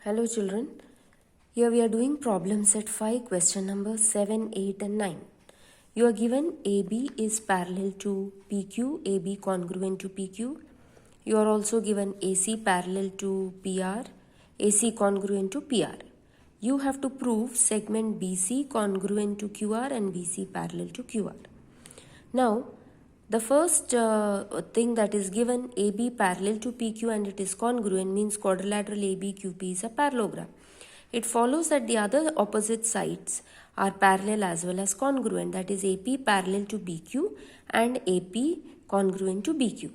Hello children, here we are doing problem set 5, question number 7, 8 and 9. You are given AB is parallel to PQ, AB congruent to PQ. You are also given AC parallel to PR, AC congruent to PR. You have to prove segment BC congruent to QR and BC parallel to QR. Now, the first thing that is given, AB parallel to PQ and it is congruent, means quadrilateral ABQP is a parallelogram. It follows that the other opposite sides are parallel as well as congruent, that is AP parallel to BQ and AP congruent to BQ.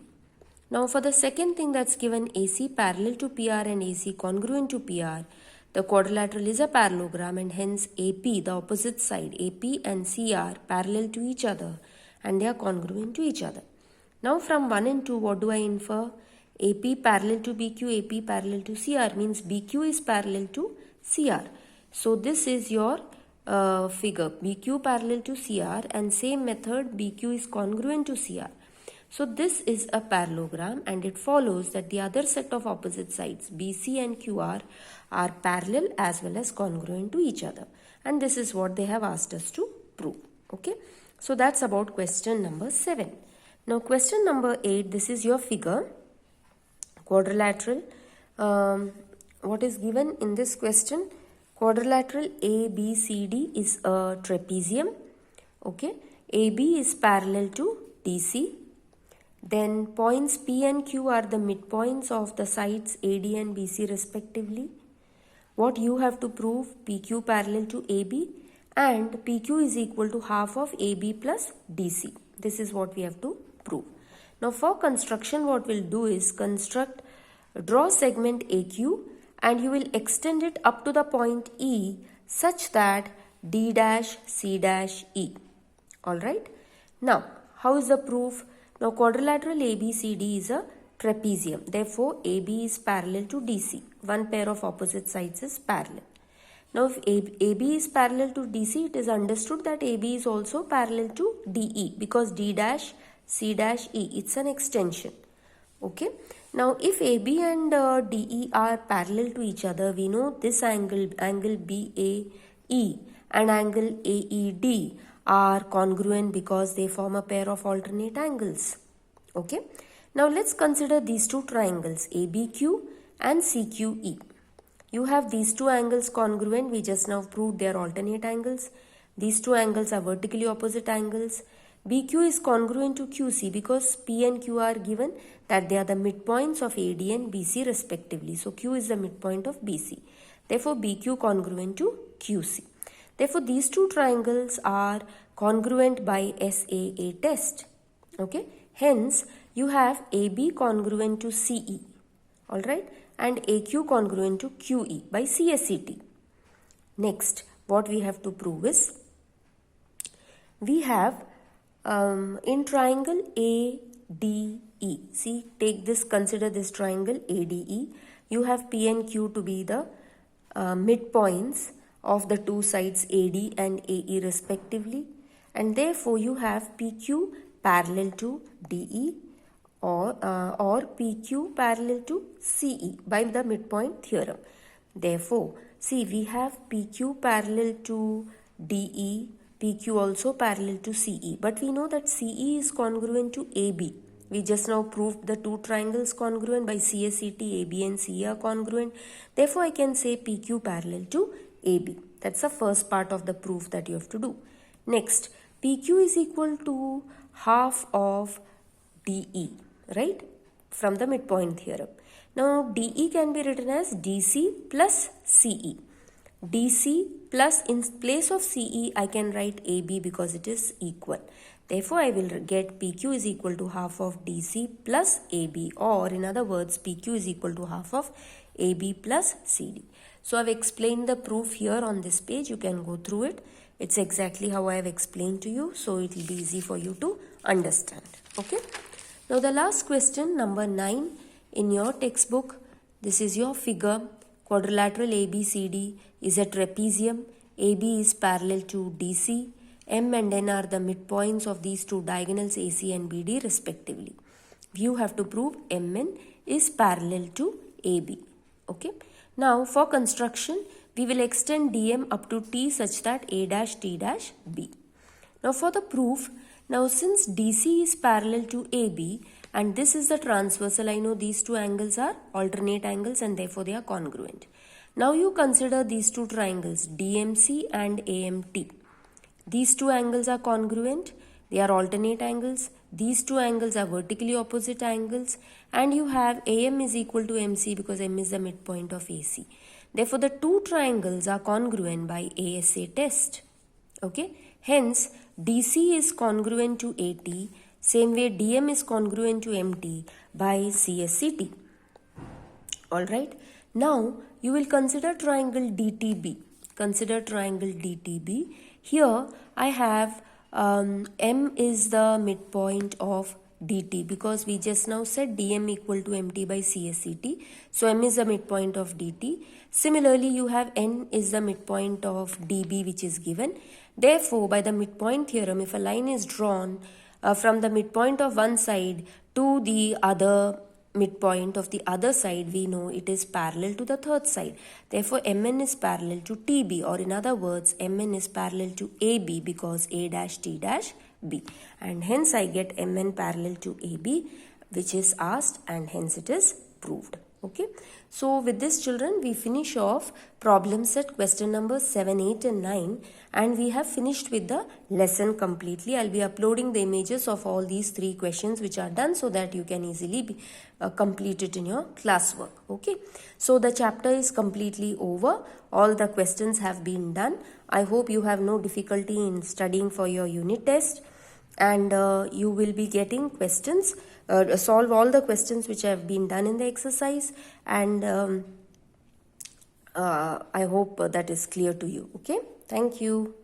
Now for the second thing that's given, AC parallel to PR and AC congruent to PR, the quadrilateral is a parallelogram and hence AP, the opposite side, AP and CR parallel to each other and they are congruent to each other. Now from 1 and 2, what do I infer? AP parallel to BQ, AP parallel to CR means BQ is parallel to CR. So this is your figure, BQ parallel to CR, and same method BQ is congruent to CR. So this is a parallelogram and it follows that the other set of opposite sides BC and QR are parallel as well as congruent to each other, and this is what they have asked us to prove. Okay, so that's about question number 7. Now question number 8, this is your figure, quadrilateral. What is given in this question? Quadrilateral ABCD is a trapezium. Okay, AB is parallel to DC. Then points P and Q are the midpoints of the sides AD and BC respectively. What you have to prove? PQ parallel to AB and PQ is equal to half of AB plus DC. This is what we have to prove. Now for construction, what we'll do is draw segment AQ and you will extend it up to the point E such that D dash C dash E. Alright. Now how is the proof? Now quadrilateral ABCD is a trapezium. Therefore AB is parallel to DC. One pair of opposite sides is parallel. Now if AB is parallel to DC, it is understood that AB is also parallel to DE because D dash C dash E, it's an extension. Okay. Now if AB and DE are parallel to each other, we know this angle BAE and angle AED are congruent because they form a pair of alternate angles. Okay. Now let's consider these two triangles ABQ and CQE. You have these two angles congruent. We just now proved they are alternate angles. These two angles are vertically opposite angles. BQ is congruent to QC because P and Q are given that they are the midpoints of AD and BC respectively. So Q is the midpoint of BC. Therefore BQ congruent to QC. Therefore these two triangles are congruent by SAA test. Okay. Hence you have AB congruent to CE. Alright. And AQ congruent to QE by CSCT. Next, what we have to prove is, we have in triangle ADE, see, consider this triangle ADE. You have P and Q to be the midpoints of the two sides AD and AE respectively, and therefore you have PQ parallel to DE or PQ parallel to CE by the midpoint theorem. Therefore, see, we have PQ parallel to DE, PQ also parallel to CE, but we know that CE is congruent to AB. We just now proved the two triangles congruent by CSCT, AB and CE are congruent. Therefore, I can say PQ parallel to AB. That's the first part of the proof that you have to do. Next, PQ is equal to half of DE, right? From the midpoint theorem. Now, DE can be written as DC plus CE. DC plus, in place of CE, I can write AB because it is equal. Therefore, I will get PQ is equal to half of DC plus AB, or in other words, PQ is equal to half of AB plus CD. So, I have explained the proof here on this page. You can go through it. It's exactly how I have explained to you. So, it will be easy for you to understand. Okay. Now, the last question, number 9 in your textbook. This is your figure. Quadrilateral ABCD is a trapezium. AB is parallel to DC. M and N are the midpoints of these two diagonals AC and BD respectively. You have to prove MN is parallel to AB. Okay. Now for construction, we will extend dm up to t such that a dash t dash b. Now for the proof, now since DC is parallel to AB and this is the transversal, I know these two angles are alternate angles and therefore they are congruent. Now you consider these two triangles DMC and AMT. These two angles are congruent, they are alternate angles. These two angles are vertically opposite angles and you have AM is equal to MC because M is the midpoint of AC. Therefore the two triangles are congruent by ASA test. Okay. Hence DC is congruent to AT, same way DM is congruent to MT by CSCT. Alright. Now you will consider triangle DTB. Consider triangle DTB. Here I have M is the midpoint of DT because we just now said DM equal to MT by CSCT. So M is the midpoint of DT. Similarly, you have N is the midpoint of DB which is given. Therefore, by the midpoint theorem, if a line is drawn from the midpoint of one side to the other midpoint of the other side, we know it is parallel to the third side. Therefore, MN is parallel to TB, or in other words, MN is parallel to AB because A dash T dash B. And hence I get MN parallel to AB, which is asked, and hence it is proved. Okay. So with this, children, we finish off problem set question number 7, 8 and 9, and we have finished with the lesson completely. I'll be uploading the images of all these 3 questions which are done so that you can easily complete it in your classwork. Okay. So the chapter is completely over. All the questions have been done. I hope you have no difficulty in studying for your unit test, and you will be getting questions, solve all the questions which have been done in the exercise, and I hope that is clear to you. Okay, thank you.